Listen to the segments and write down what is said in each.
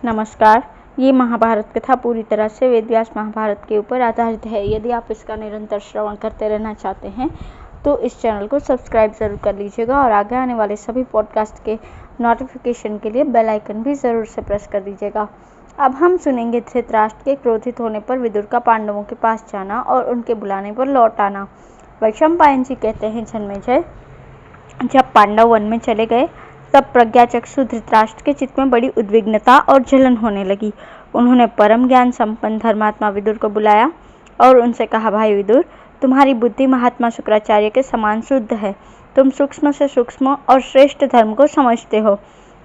नमस्कार। ये महाभारत कथा पूरी तरह से वेद व्यास महाभारत के ऊपर आधारित है। यदि आप इसका निरंतर श्रवण करते रहना चाहते हैं तो इस चैनल को सब्सक्राइब ज़रूर कर लीजिएगा और आगे आने वाले सभी पॉडकास्ट के नोटिफिकेशन के लिए बेल आइकन भी ज़रूर से प्रेस कर दीजिएगा। अब हम सुनेंगे धृतराष्ट्र के क्रोधित होने पर विदुर का पांडवों के पास जाना और उनके बुलाने पर लौट आना। वैशंपायन जी कहते हैं, जन्मेजय, जब पांडव वन में चले गए तब प्रज्ञाचक्षु धृतराष्ट्र के चित्त में बड़ी उद्विग्नता और जलन होने लगी। उन्होंने परम ज्ञान संपन्न धर्मात्मा विदुर को बुलाया और उनसे कहा, भाई विदुर, तुम्हारी बुद्धि महात्मा शुक्राचार्य के समान शुद्ध है। तुम सूक्ष्म से सूक्ष्म और श्रेष्ठ धर्म को समझते हो।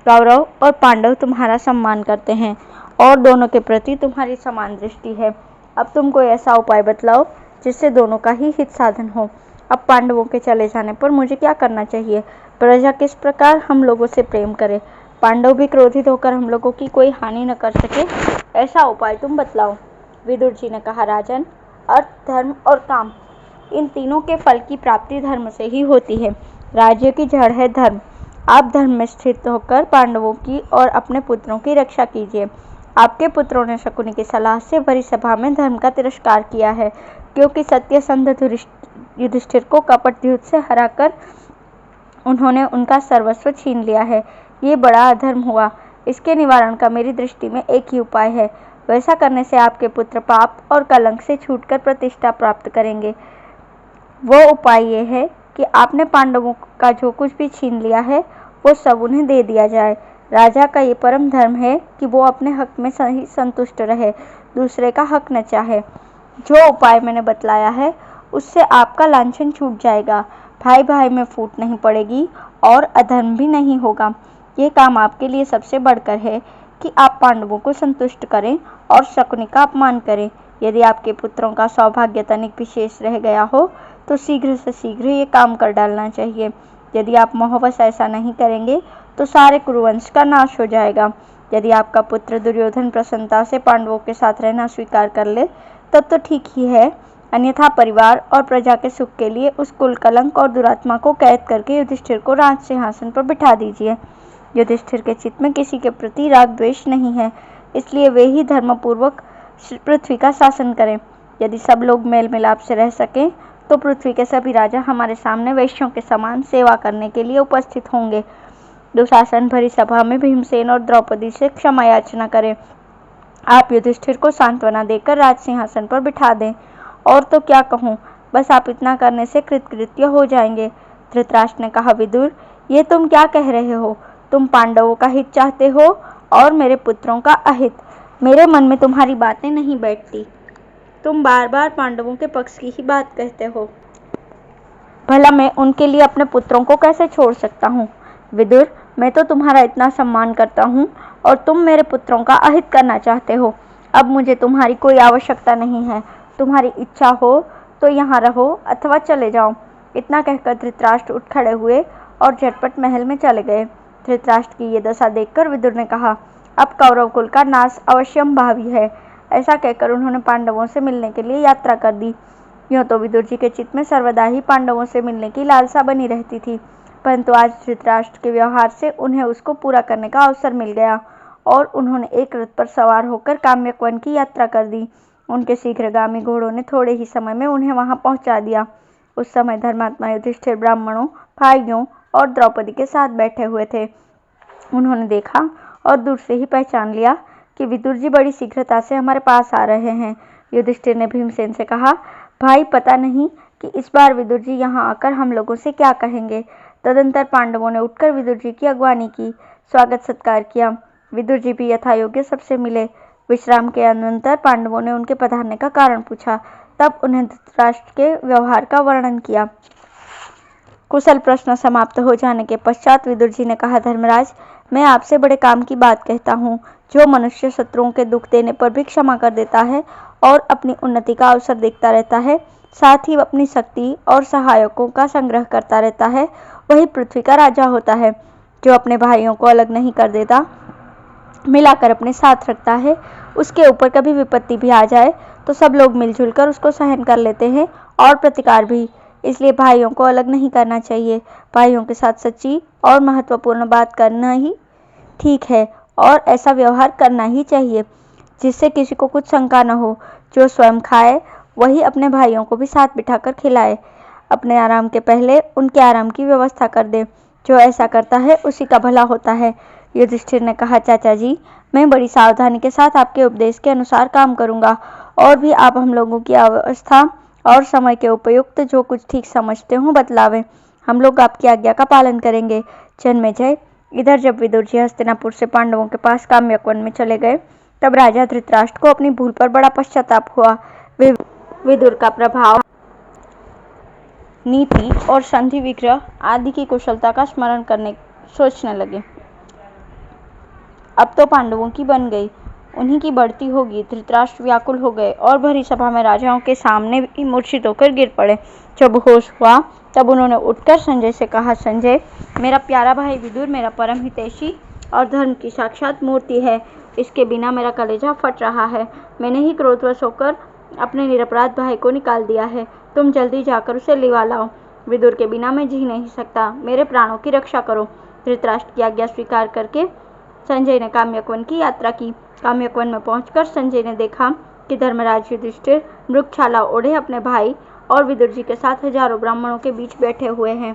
कौरव और पांडव तुम्हारा सम्मान करते हैं और दोनों के प्रति तुम्हारी समान दृष्टि है। अब तुम कोई ऐसा उपाय बतलाओ जिससे दोनों का ही हित साधन हो। अब पांडवों के चले जाने पर मुझे क्या करना चाहिए? प्रजा किस प्रकार हम लोगों से प्रेम करे, पांडव भी क्रोधित होकर हम लोगों की कोई हानि न कर सके, ऐसा उपाय तुम बतलाओ। विदुर जी ने कहा, राजन, अर्थ, धर्म और काम, इन तीनों के फल की प्राप्ति धर्म से ही होती है। राज्य की जड़ है धर्म। आप धर्म में स्थित होकर पांडवों की और अपने पुत्रों की रक्षा कीजिए। आपके पुत्रों ने शकुनी की सलाह से भरी सभा में धर्म का तिरस्कार किया है, क्योंकि सत्यसंध युधिष्ठिर को कपट युद्ध से हराकर उन्होंने उनका सर्वस्व छीन लिया है। ये बड़ा अधर्म हुआ। इसके निवारण का मेरी दृष्टि में एक ही उपाय है। वैसा करने से आपके पुत्र पाप और कलंक से छूटकर प्रतिष्ठा प्राप्त करेंगे। वो उपाय ये है कि आपने पांडवों का जो कुछ भी छीन लिया है वो सब उन्हें दे दिया जाए। राजा का ये परम धर्म है कि वो अपने हक में सही संतुष्ट रहे, दूसरे का हक न चाहे। जो उपाय मैंने बतलाया है उससे आपका लांछन छूट जाएगा, भाई भाई में फूट नहीं पड़ेगी और अधर्म भी नहीं होगा। ये काम आपके लिए सबसे बढ़कर है कि आप पांडवों को संतुष्ट करें और शकुनी का अपमान करें। यदि आपके पुत्रों का सौभाग्य तनिक विशेष रह गया हो तो शीघ्र से शीघ्र ये काम कर डालना चाहिए। यदि आप मोहवश ऐसा नहीं करेंगे तो सारे कुरुवंश का नाश हो जाएगा। यदि आपका पुत्र दुर्योधन प्रसन्नता से पांडवों के साथ रहना स्वीकार कर ले तब तो ठीक ही है, अन्यथा परिवार और प्रजा के सुख के लिए उस कुल कलंक और दुरात्मा को कैद करके युधिष्ठिर को राज सिंहासन पर बिठा दीजिए। युधिष्ठिर के चित्त में किसी के प्रति राग द्वेष नहीं है, इसलिए वे ही धर्मपूर्वक पृथ्वी का शासन करें। यदि सब लोग मेल मिलाप से रह सकें तो पृथ्वी के सभी राजा हमारे सामने वैश्यों के समान सेवा करने के लिए उपस्थित होंगे। दुशासन भरी सभा में भीमसेन और द्रौपदी से क्षमा याचना करें। आप युधिष्ठिर को सांत्वना देकर राज सिंहासन पर बिठा दें। और तो क्या कहूँ, बस आप इतना करने से कृतकृत्य हो जाएंगे। धृतराष्ट्र ने कहा, विदुर, ये तुम क्या कह रहे हो? तुम पांडवों का हित चाहते हो और मेरे पुत्रों का अहित। मेरे मन में तुम्हारी बातें नहीं बैठती। तुम बार बार पांडवों के पक्ष की ही बात कहते हो। भला मैं उनके लिए अपने पुत्रों को कैसे छोड़ सकता हूँ? विदुर, मैं तो तुम्हारा इतना सम्मान करता हूँ और तुम मेरे पुत्रों का अहित करना चाहते हो। अब मुझे तुम्हारी कोई आवश्यकता नहीं है। तुम्हारी इच्छा हो तो यहाँ रहो अथवा चले जाओ। इतना कहकर धृतराष्ट्र उठ खड़े हुए और झटपट महल में चले गए। धृतराष्ट्र की ये दशा देखकर विदुर ने कहा, अब कौरव कुल का नाश अवश्यंभावी है। ऐसा कहकर उन्होंने पांडवों से मिलने के लिए यात्रा कर दी। यूँ तो विदुर जी के चित्त में सर्वदा ही पांडवों से मिलने की लालसा बनी रहती थी, परंतु आज धृतराष्ट्र के व्यवहार से उन्हें उसको पूरा करने का अवसर मिल गया और उन्होंने एक रथ पर सवार होकर काम्यक वन की यात्रा कर दी। उनके शीघ्रगामी घोड़ों ने थोड़े ही समय में उन्हें वहां पहुंचा दिया। उस समय धर्मात्मा युधिष्ठिर ब्राह्मणों, भाइयों और द्रौपदी के साथ बैठे हुए थे। उन्होंने देखा और दूर से ही पहचान लिया कि विदुर जी बड़ी शीघ्रता से हमारे पास आ रहे हैं। युधिष्ठिर ने भीमसेन से कहा, भाई, पता नहीं कि इस बार विदुर जी यहाँ आकर हम लोगों से क्या कहेंगे। तदंतर पांडवों ने उठकर विदुर जी की अगवानी की, स्वागत सत्कार किया। विदुर जी भी यथायोग्य सबसे मिले। विश्राम के अनंतर पांडवों ने उनके पधारने का कारण पूछा। तब उन्हें धृतराष्ट्र के व्यवहार का वर्णन किया। कुशल प्रश्न समाप्त हो जाने के पश्चात विदुर जी ने कहा, धर्मराज, मैं आपसे बड़े काम की बात कहता हूँ। जो मनुष्य शत्रुओं के दुख देने पर भी क्षमा कर देता है और अपनी उन्नति का अवसर देखता रहता है, साथ ही अपनी शक्ति और सहायकों का संग्रह करता रहता है, वही पृथ्वी का राजा होता है। जो अपने भाइयों को अलग नहीं कर देता, मिलाकर अपने साथ रखता है, उसके ऊपर कभी विपत्ति भी आ जाए तो सब लोग मिलजुल कर उसको सहन कर लेते हैं और प्रतिकार भी। इसलिए भाइयों को अलग नहीं करना चाहिए। भाइयों के साथ सच्ची और महत्वपूर्ण बात करना ही ठीक है और ऐसा व्यवहार करना ही चाहिए जिससे किसी को कुछ शंका न हो। जो स्वयं खाए वही अपने भाइयों को भी साथ बिठाकर खिलाए। अपने आराम के पहले उनके आराम की व्यवस्था कर दे। जो ऐसा करता है उसी का भला होता है। युधिष्ठिर ने कहा, चाचा जी, मैं बड़ी सावधानी के साथ आपके उपदेश के अनुसार काम करूंगा। और भी आप हम लोगों की अवस्था और समय के उपयुक्त जो कुछ ठीक समझते हो बतलावे। हम लोग आपकी आज्ञा का पालन करेंगे। जन्मेजय, इधर जब विदुर जी हस्तिनापुर से पांडवों के पास काम्यकवन में चले गए तब राजा धृतराष्ट्र को अपनी भूल पर बड़ा पश्चाताप हुआ। वे विदुर का प्रभाव, नीति और संधि विग्रह आदि की कुशलता का स्मरण करने सोचने लगे। अब तो पांडवों की बन गई, उन्हीं की बढ़ती होगी। धृतराष्ट्र व्याकुल हो गए और भरी सभा में राजाओं के सामने भी मूर्छित होकर गिर पड़े। जब होश हुआ तब उन्होंने उठकर संजय से कहा, संजय, मेरा प्यारा भाई विदुर मेरा परम हितैषी और धर्म की साक्षात मूर्ति है। इसके बिना मेरा कलेजा फट रहा है। मैंने ही क्रोधवश होकर अपने निरपराध भाई को निकाल दिया है। तुम जल्दी जाकर उसे लिवा लाओ। विदुर के बिना मैं जी नहीं सकता। मेरे प्राणों की रक्षा करो। धृतराष्ट्र की आज्ञा स्वीकार करके संजय ने काम्यकवन की यात्रा की। काम्यकवन में पहुंचकर संजय ने देखा कि धर्मराज युधिष्ठिर मृगछाला ओढ़े अपने भाई और विदुर जी के साथ हजारों ब्राह्मणों के बीच बैठे हुए हैं।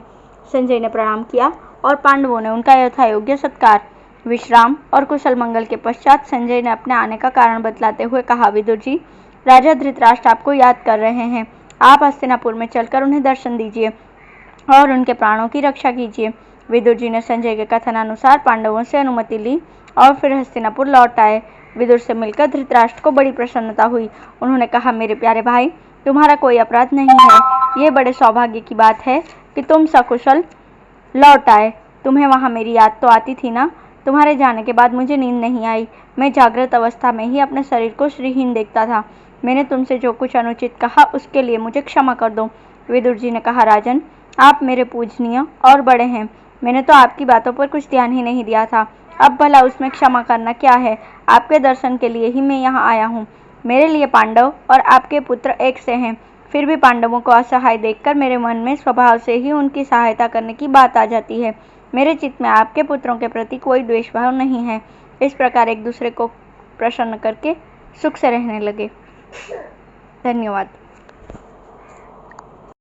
संजय ने प्रणाम किया और पांडवों ने उनका यथायोग्य सत्कार। विश्राम और कुशल मंगल के पश्चात संजय ने अपने आने का कारण बतलाते हुए कहा, विदुर जी, राजा धृतराष्ट्र आपको याद कर रहे हैं। आप हस्तिनापुर में चलकर उन्हें दर्शन दीजिए और उनके प्राणों की रक्षा कीजिए। विदुर जी ने संजय के कथनानुसार पांडवों से अनुमति ली और फिर हस्तिनापुर लौट आए। विदुर से मिलकर धृतराष्ट्र को बड़ी प्रसन्नता हुई। उन्होंने कहा, मेरे प्यारे भाई, तुम्हारा कोई अपराध नहीं है। ये बड़े सौभाग्य की बात है कि तुम सकुशल लौट आए। तुम्हें वहाँ मेरी याद तो आती थी ना। तुम्हारे जाने के बाद मुझे नींद नहीं आई। मैं जागृत अवस्था में ही अपने शरीर को श्रीहीन देखता था। मैंने तुमसे जो कुछ अनुचित कहा उसके लिए मुझे क्षमा कर दो। विदुर जी ने कहा, राजन, आप मेरे पूजनीय और बड़े हैं। मैंने तो आपकी बातों पर कुछ ध्यान ही नहीं दिया था। अब भला उसमें क्षमा करना क्या है। आपके दर्शन के लिए ही मैं यहाँ आया हूँ। मेरे लिए पांडव और आपके पुत्र एक से हैं। फिर भी पांडवों को असहाय देखकर मेरे मन में स्वभाव से ही उनकी सहायता करने की बात आ जाती है। मेरे चित्त में आपके पुत्रों के प्रति कोई द्वेष भाव नहीं है। इस प्रकार एक दूसरे को प्रसन्न करके सुख से रहने लगे। धन्यवाद।